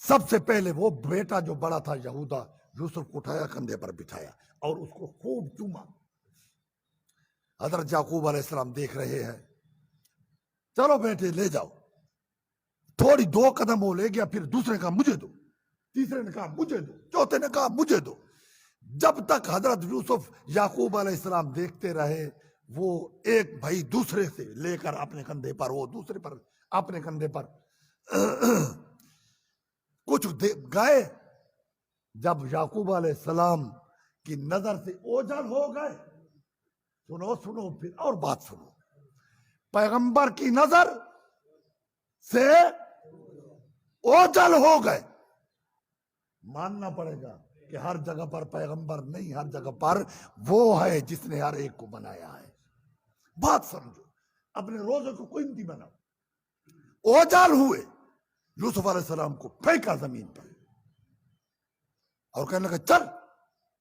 سب سے پہلے وہ بیٹا جو بڑا تھا یہودا، یوسف کو اٹھایا، کندھے پر بٹھایا اور اس کو خوب چوما۔ حضرت یعقوب علیہ السلام دیکھ رہے ہیں، چلو بیٹے لے جاؤ۔ تھوڑی 2 قدم وہ لے گیا، پھر دوسرے نے کہا مجھے دو، تیسرے نے کہا مجھے دو، چوتھے نے کہا مجھے دو۔ جب تک حضرت یوسف یعقوب علیہ السلام دیکھتے رہے، وہ ایک بھائی دوسرے سے لے کر اپنے کندھے پر، وہ دوسرے پر اپنے کندھے پر کچھ گئے۔ جب یعقوب علیہ السلام کی نظر سے اوجھل ہو گئے، سنو پھر اور بات سنو، پیغمبر کی نظر سے اوجھل ہو گئے۔ ماننا پڑے گا کہ ہر جگہ پر پیغمبر نہیں، ہر جگہ پر وہ ہے جس نے ہر ایک کو بنایا ہے۔ بات سمجھو، اپنے روزے کو قیمتی بناؤ۔ اوجھل ہوئے، یوسف علیہ السلام کو پھینکا زمین پر اور کہنے لگا چل،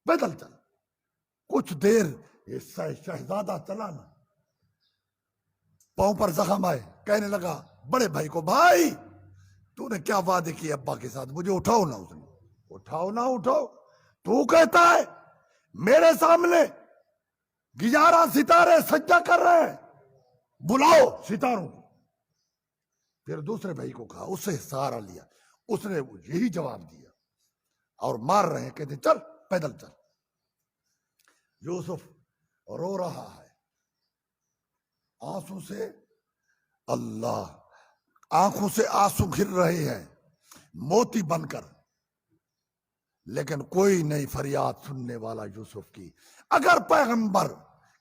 پیدل چل۔ کچھ دیر یہ شہزادہ چلا نا، پاؤں پر زخم آئے، کہنے لگا بڑے بھائی کو، بھائی تو نے کیا وعدے کیے ابا کے ساتھ، مجھے اٹھاؤ نا۔ اس نے اٹھاؤ نہ اٹھاؤ، تو کہتا ہے میرے سامنے 11 ستارے سجدہ کر رہے ہیں، بلاؤ ستاروں کو۔ پھر دوسرے بھائی کو کہا، اس سے سہارا لیا، اس نے یہی جواب دیا اور مار رہے ہیں، کہتے چل پیدل چل۔ یوسف رو رہا ہے آنسوں سے، اللہ آنکھوں سے آنسو گر رہے ہیں موتی بن کر، لیکن کوئی نہیں فریاد سننے والا یوسف کی۔ اگر پیغمبر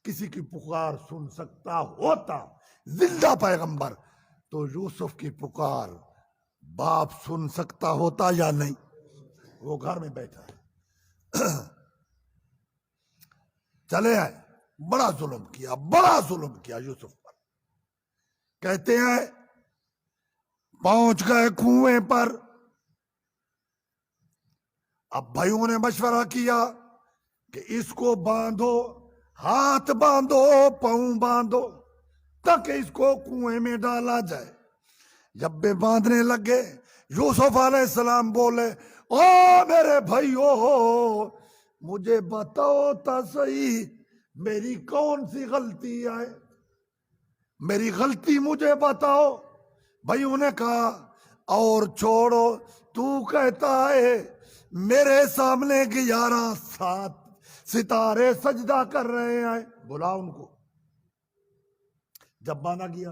کسی کی پکار سن سکتا ہوتا، زندہ پیغمبر، تو یوسف کی پکار باپ سن سکتا ہوتا یا نہیں؟ وہ گھر میں بیٹھا ہے، چلے آئے، بڑا ظلم کیا یوسف پر۔ کہتے ہیں پہنچ گئے کنویں پر، اب بھائیوں نے مشورہ کیا کہ اس کو باندھو، ہاتھ باندھو، پاؤں باندھو، تاکہ اس کو کنویں میں ڈالا جائے۔ جب وہ باندھنے لگے، یوسف علیہ السلام بولے، او میرے بھائیو، مجھے بتاؤ تا صحیح میری کون سی غلطی ہے، میری غلطی مجھے بتاؤ۔ بھائیوں نے کہا اور چھوڑو، تو کہتا ہے میرے سامنے 11 ستارے سجدہ کر رہے ہیں، بلا ان کو۔ جب مانا گیا،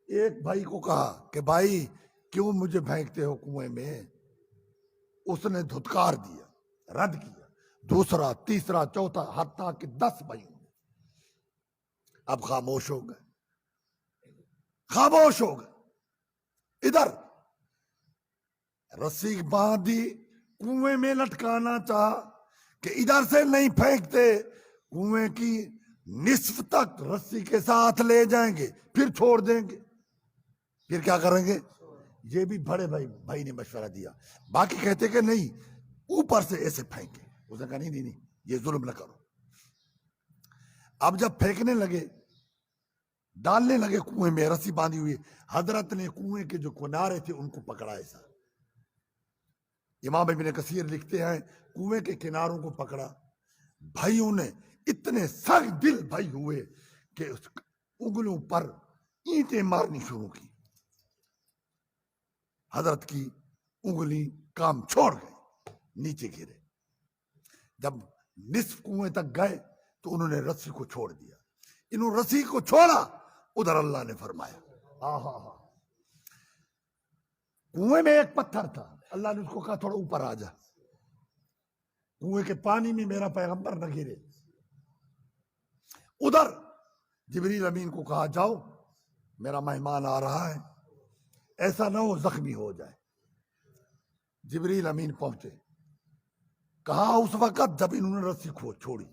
ایک بھائی کو کہا کہ بھائی کیوں مجھے پھینکتے ہو کنویں میں؟ اس نے دھتکار دیا، رد کیا، دوسرا، تیسرا، چوتھا، حتیٰ کہ 10 بھائی اب خاموش ہو گئے۔ ادھر رسی باندھی، کنویں میں لٹکانا چاہا کہ ادھر سے نہیں پھینکتے، کنویں کی نصف تک رسی کے ساتھ لے جائیں گے، پھر چھوڑ دیں گے، پھر کیا کریں گے؟ یہ بھی بڑے بھائی نے مشورہ دیا۔ باقی کہتے کہ نہیں، اوپر سے ایسے پھینکے۔ اس نے کہا نہیں، یہ ظلم نہ کرو۔ اب جب پھینکنے لگے، ڈالنے لگے کنویں میں، رسی باندھی ہوئی، حضرت نے کنویں کے جو کنارے تھے ان کو پکڑا ایسا۔ امام ابن کثیر لکھتے ہیں کنویں کے کناروں کو پکڑا، بھائیوں نے اتنے سخت دل بھائی ہوئے کہ اس انگلیوں پر اینٹیں مارنی شروع کی۔ حضرت کی انگلی کام چھوڑ گئی، نیچے گرے۔ جب نصف کنویں تک گئے تو انہوں نے رسی کو چھوڑ دیا۔ انہوں نے رسی کو چھوڑا، ادھر اللہ نے فرمایا، کنویں میں ایک پتھر تھا، اللہ نے اس کو کہا تھوڑا اوپر آ جا، کنویں کے پانی میں میرا پیغمبر نہ گرے۔ ادھر جبریل امین کو کہا جاؤ، میرا مہمان آ رہا ہے، ایسا نہ ہو زخمی ہو جائے۔ جبریل امین پہنچے، کہا اس وقت جب انہوں نے رسی کو چھوڑی،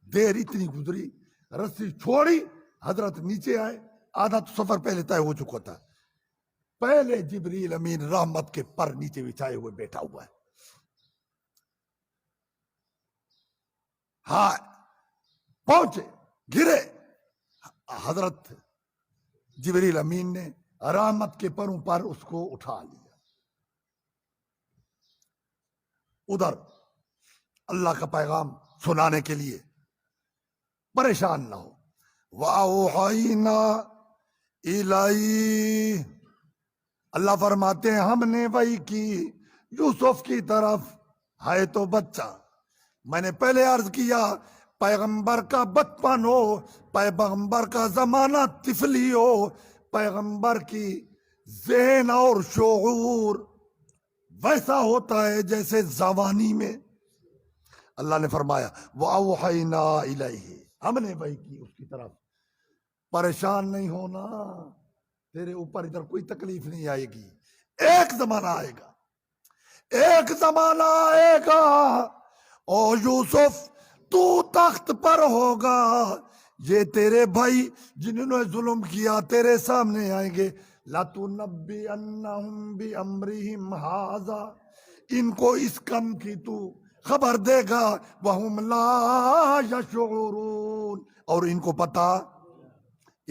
دیر اتنی گزری، رسی چھوڑی، حضرت نیچے آئے، آدھا تو سفر پہلے طے ہو چکا تھا۔ پہلے جبریل امین رحمت کے پر نیچے بچھائے ہوئے بیٹھا ہوا ہے۔ ہاں پہنچے، گرے، حضرت جبریل امین نے رحمت کے پروں پر اس کو اٹھا لیا۔ ادھر اللہ کا پیغام سنانے کے لیے پریشان نہ ہو. وَأَوْحَيْنَا إِلَيْهِ، اللہ فرماتے ہیں ہم نے وحی کی یوسف کی طرف، ہے تو بچہ. میں نے پہلے عرض کیا پیغمبر کا بچپن ہو، پیغمبر کا زمانہ طفلی ہو، پیغمبر کی ذہن اور شعور ویسا ہوتا ہے جیسے جوانی میں. اللہ نے فرمایا وَأَوْحَيْنَا إِلَيْهِ، ہم نے وحی کی اس کی طرف. پریشان نہیں ہونا، تیرے اوپر ادھر کوئی تکلیف نہیں آئے گی. ایک زمانہ آئے گا، ایک زمانہ آئے گا اور یوسف تو تخت پر ہوگا. یہ تیرے بھائی جنہوں نے ظلم کیا تیرے سامنے آئیں گے. لَتُنَبِّئَنَّهُمْ بِأَمْرِهِمْ هَذَا، ان کو اس کم کی تو خبر دے گا. وَهُمْ لَا يَشْعُرُونَ، اور ان کو پتا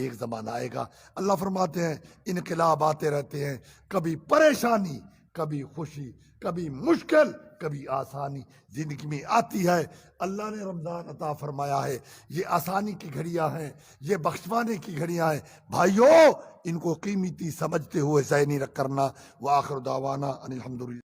ایک زمانہ آئے گا. اللہ فرماتے ہیں انقلاب آتے رہتے ہیں، کبھی پریشانی، کبھی خوشی، کبھی مشکل، کبھی آسانی زندگی میں آتی ہے. اللہ نے رمضان عطا فرمایا ہے، یہ آسانی کی گھڑیاں ہیں، یہ بخشوانے کی گھڑیاں ہیں. بھائیو ان کو قیمتی سمجھتے ہوئے ضائع نہیں رکھ کرنا. وآخر دعوانا ان الحمدللہ.